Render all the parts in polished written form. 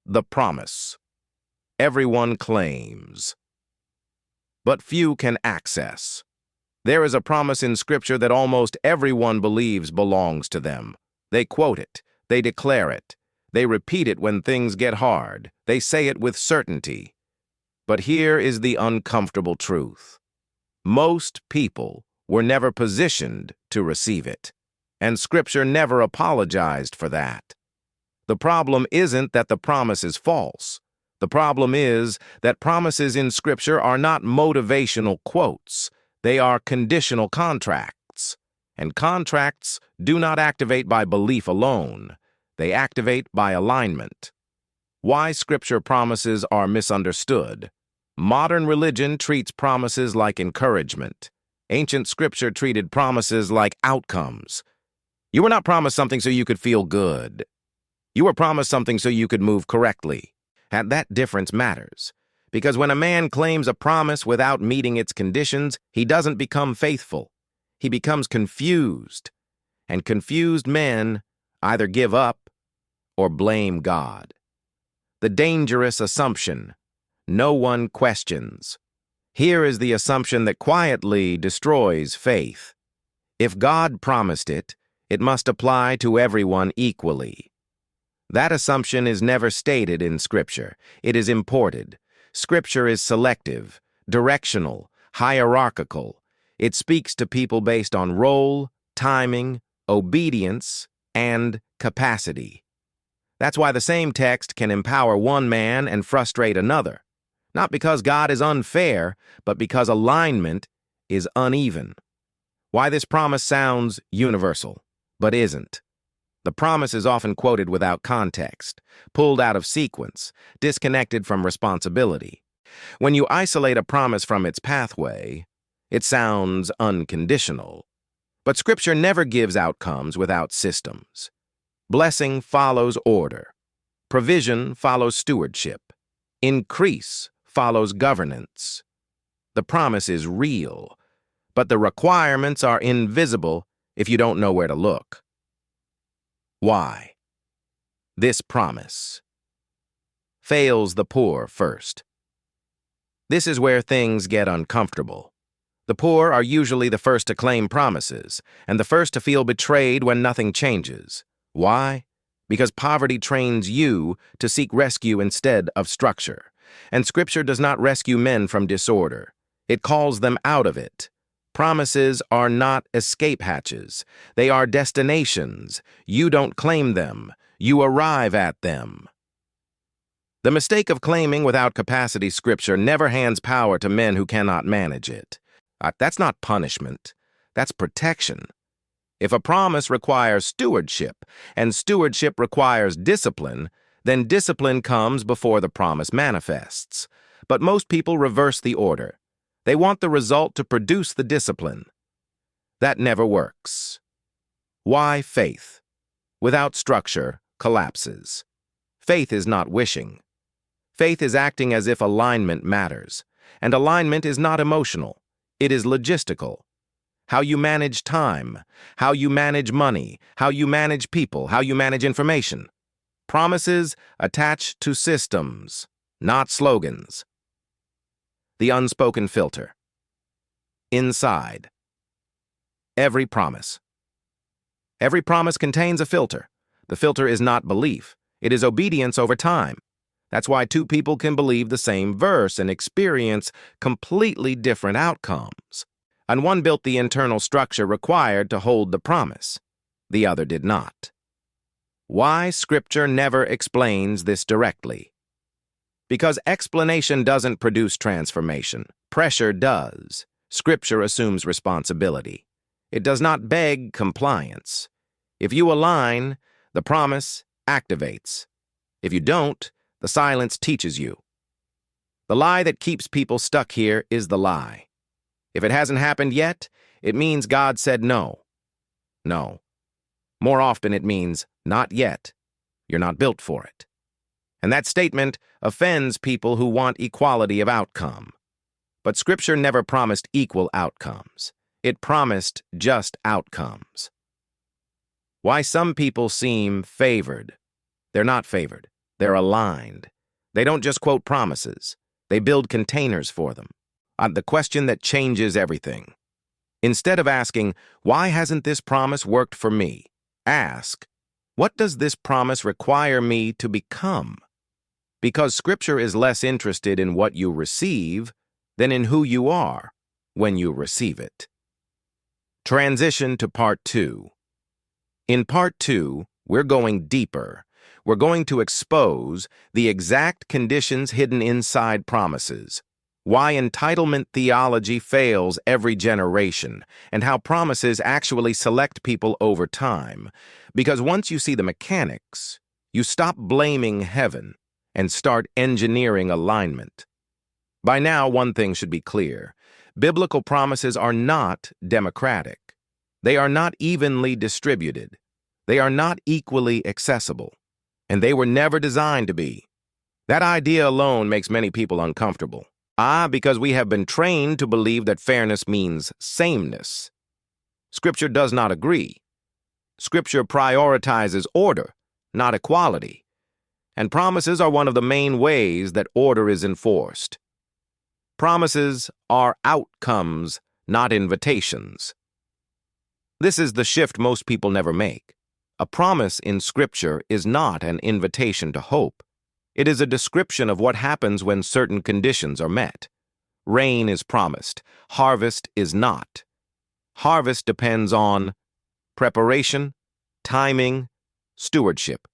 The promise. Everyone claims, but few can access. There is a promise in Scripture that almost everyone believes belongs to them. They quote it, they declare it, they repeat it when things get hard, they say it with certainty. But here is the uncomfortable truth. Most people were never positioned to receive it, and Scripture never apologized for that. The problem isn't that the promise is false. The problem is that promises in Scripture are not motivational quotes. They are conditional contracts. And contracts do not activate by belief alone. They activate by alignment. Why Scripture promises are misunderstood. Modern religion treats promises like encouragement. Ancient Scripture treated promises like outcomes. You were not promised something so you could feel good. You were promised something so you could move correctly. And that difference matters. Because when a man claims a promise without meeting its conditions, he doesn't become faithful. He becomes confused. And confused men either give up or blame God. The dangerous assumption. No one questions. Here is the assumption that quietly destroys faith. If God promised it, it must apply to everyone equally. That assumption is never stated in Scripture. It is imported. Scripture is selective, directional, hierarchical. It speaks to people based on role, timing, obedience, and capacity. That's why the same text can empower one man and frustrate another. Not because God is unfair, but because alignment is uneven. Why this promise sounds universal, but isn't. The promise is often quoted without context, pulled out of sequence, disconnected from responsibility. When you isolate a promise from its pathway, it sounds unconditional. But Scripture never gives outcomes without systems. Blessing follows order. Provision follows stewardship. Increase follows governance. The promise is real, but the requirements are invisible if you don't know where to look. Why? This promise fails the poor first. This is where things get uncomfortable. The poor are usually the first to claim promises, and the first to feel betrayed when nothing changes. Why? Because poverty trains you to seek rescue instead of structure. And Scripture does not rescue men from disorder. It calls them out of it. Promises are not escape hatches. They are destinations. You don't claim them. You arrive at them. The mistake of claiming without capacity. Scripture never hands power to men who cannot manage it. That's not punishment. That's protection. If a promise requires stewardship, and stewardship requires discipline, then discipline comes before the promise manifests. But most people reverse the order. They want the result to produce the discipline. That never works. Why faith? Without structure, collapses. Faith is not wishing. Faith is acting as if alignment matters. And alignment is not emotional. It is logistical. How you manage time, how you manage money, how you manage people, how you manage information. Promises attached to systems, not slogans. The unspoken filter. Inside. Every promise. Every promise contains a filter. The filter is not belief. It is obedience over time. That's why two people can believe the same verse and experience completely different outcomes. And one built the internal structure required to hold the promise. The other did not. Why Scripture never explains this directly? Because explanation doesn't produce transformation. Pressure does. Scripture assumes responsibility. It does not beg compliance. If you align, the promise activates. If you don't, the silence teaches you. The lie that keeps people stuck here is the lie. If it hasn't happened yet, it means God said no. No. More often it means not yet. You're not built for it. And that statement offends people who want equality of outcome. But Scripture never promised equal outcomes. It promised just outcomes. Why some people seem favored. They're not favored. They're aligned. They don't just quote promises. They build containers for them. The question that changes everything. Instead of asking, why hasn't this promise worked for me? Ask, what does this promise require me to become? Because Scripture is less interested in what you receive than in who you are when you receive it. Transition to Part 2. In Part 2, we're going deeper. We're going to expose the exact conditions hidden inside promises, why entitlement theology fails every generation, and how promises actually select people over time. Because once you see the mechanics, you stop blaming heaven and start engineering alignment. By now, one thing should be clear. Biblical promises are not democratic. They are not evenly distributed. They are not equally accessible. And they were never designed to be. That idea alone makes many people uncomfortable. Because we have been trained to believe that fairness means sameness. Scripture does not agree. Scripture prioritizes order, not equality. And promises are one of the main ways that order is enforced. Promises are outcomes, not invitations. This is the shift most people never make. A promise in Scripture is not an invitation to hope. It is a description of what happens when certain conditions are met. Rain is promised. Harvest is not. Harvest depends on preparation, timing, stewardship,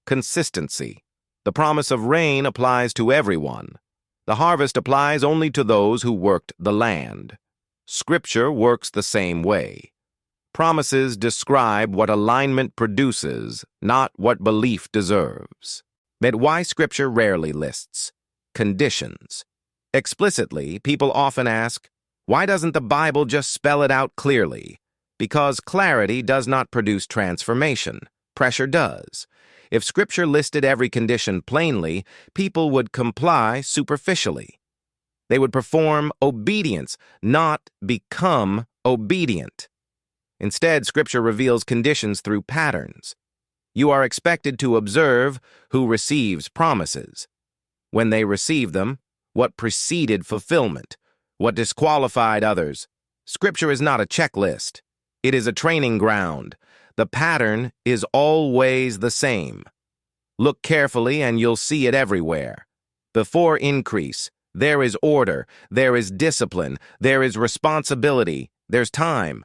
consistency. The promise of rain applies to everyone. The harvest applies only to those who worked the land. Scripture works the same way. Promises describe what alignment produces, not what belief deserves. But why Scripture rarely lists conditions. Explicitly, people often ask, why doesn't the Bible just spell it out clearly? Because clarity does not produce transformation. Pressure does. If Scripture listed every condition plainly, people would comply superficially. They would perform obedience, not become obedient. Instead, Scripture reveals conditions through patterns. You are expected to observe who receives promises. When they receive them, what preceded fulfillment, what disqualified others. Scripture is not a checklist. It is a training ground. The pattern is always the same. Look carefully and you'll see it everywhere. Before increase, there is order, there is discipline, there is responsibility, there's time.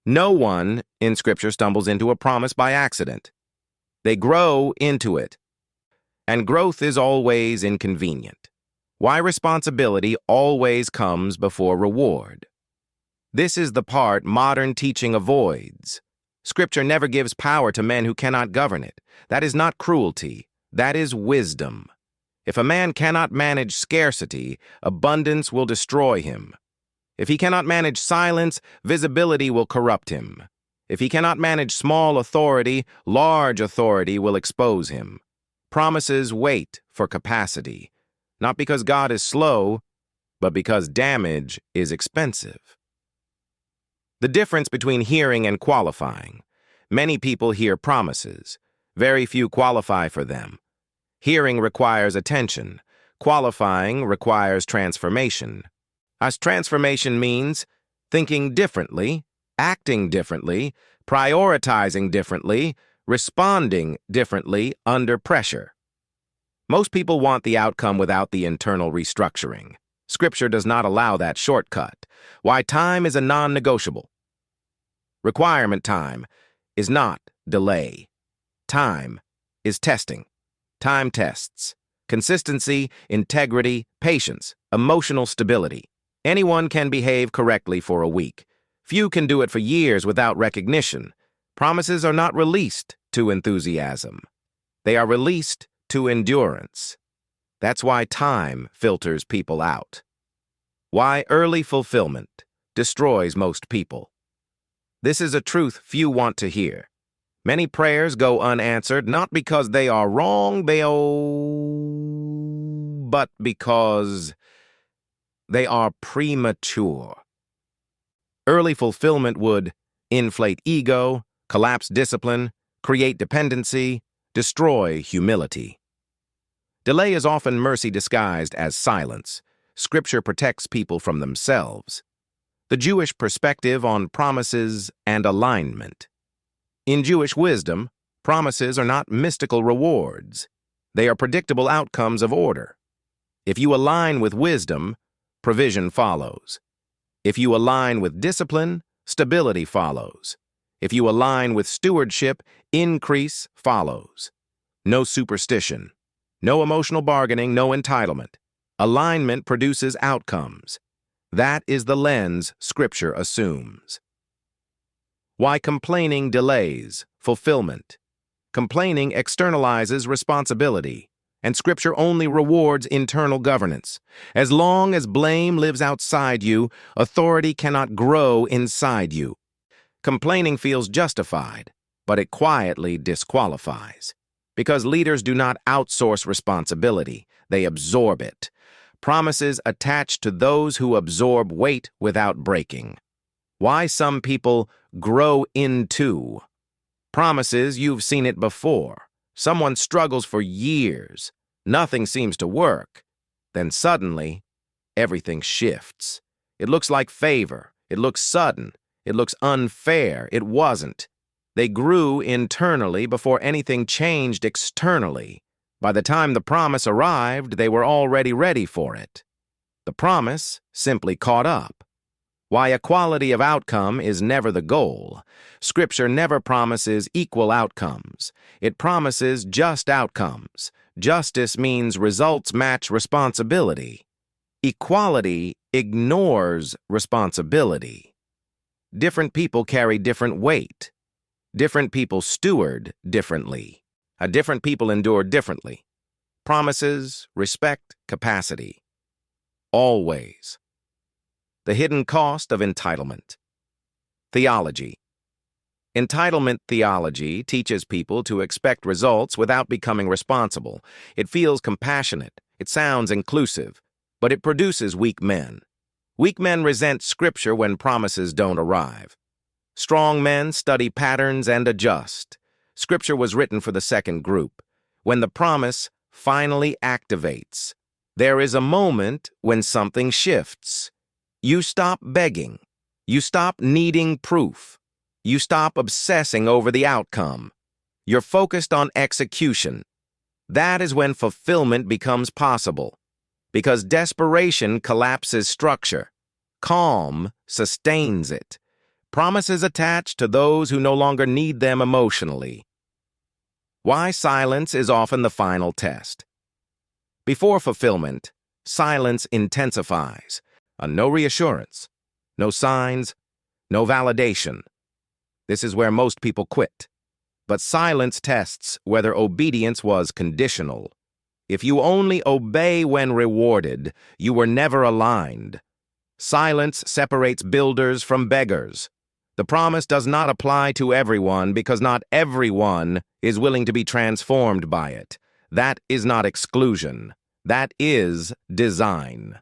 No one in Scripture stumbles into a promise by accident. They grow into it. And growth is always inconvenient. Why responsibility always comes before reward. This is the part modern teaching avoids. Scripture never gives power to men who cannot govern it. That is not cruelty. That is wisdom. If a man cannot manage scarcity, abundance will destroy him. If he cannot manage silence, visibility will corrupt him. If he cannot manage small authority, large authority will expose him. Promises wait for capacity, not because God is slow, but because damage is expensive. The difference between hearing and qualifying. Many people hear promises. Very few qualify for them. Hearing requires attention. Qualifying requires transformation. As transformation means thinking differently, acting differently, prioritizing differently, responding differently under pressure. Most people want the outcome without the internal restructuring. Scripture does not allow that shortcut. Why time is a non-negotiable. Requirement time is not delay. Time is testing. Time tests. Consistency, integrity, patience, emotional stability. Anyone can behave correctly for a week. Few can do it for years without recognition. Promises are not released to enthusiasm. They are released to endurance. That's why time filters people out. Why early fulfillment destroys most people. This is a truth few want to hear. Many prayers go unanswered not because they are wrong, but because they are premature. Early fulfillment would inflate ego, collapse discipline, create dependency, destroy humility. Delay is often mercy disguised as silence. Scripture protects people from themselves. The Jewish perspective on promises and alignment. In Jewish wisdom, promises are not mystical rewards. They are predictable outcomes of order. If you align with wisdom, provision follows. If you align with discipline, stability follows. If you align with stewardship, increase follows. No superstition. No emotional bargaining, no entitlement. Alignment produces outcomes. That is the lens Scripture assumes. Why complaining delays fulfillment? Complaining externalizes responsibility, and Scripture only rewards internal governance. As long as blame lives outside you, authority cannot grow inside you. Complaining feels justified, but it quietly disqualifies. Because leaders do not outsource responsibility, they absorb it. Promises attach to those who absorb weight without breaking. Why some people grow into. Promises, you've seen it before. Someone struggles for years. Nothing seems to work. Then suddenly, everything shifts. It looks like favor. It looks sudden. It looks unfair. It wasn't. They grew internally before anything changed externally. By the time the promise arrived, they were already ready for it. The promise simply caught up. Why equality of outcome is never the goal. Scripture never promises equal outcomes. It promises just outcomes. Justice means results match responsibility. Equality ignores responsibility. Different people carry different weight. Different people steward differently. Different people endure differently. Promises, respect, capacity. Always. The hidden cost of entitlement. Theology. Entitlement theology teaches people to expect results without becoming responsible. It feels compassionate. It sounds inclusive. But it produces weak men. Weak men resent Scripture when promises don't arrive. Strong men study patterns and adjust. Scripture was written for the second group. When the promise finally activates, there is a moment when something shifts. You stop begging. You stop needing proof. You stop obsessing over the outcome. You're focused on execution. That is when fulfillment becomes possible. Because desperation collapses structure. Calm sustains it. Promises attach to those who no longer need them emotionally. Why silence is often the final test. Before fulfillment, silence intensifies. No reassurance, no signs, no validation. This is where most people quit. But silence tests whether obedience was conditional. If you only obey when rewarded, you were never aligned. Silence separates builders from beggars. The promise does not apply to everyone because not everyone is willing to be transformed by it. That is not exclusion. That is design.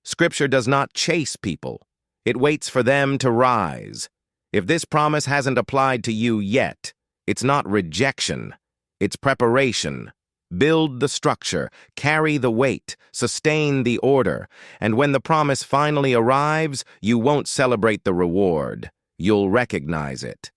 Scripture does not chase people. It waits for them to rise. If this promise hasn't applied to you yet, it's not rejection. It's preparation. Build the structure, carry the weight, sustain the order, and when the promise finally arrives, you won't celebrate the reward. You'll recognize it.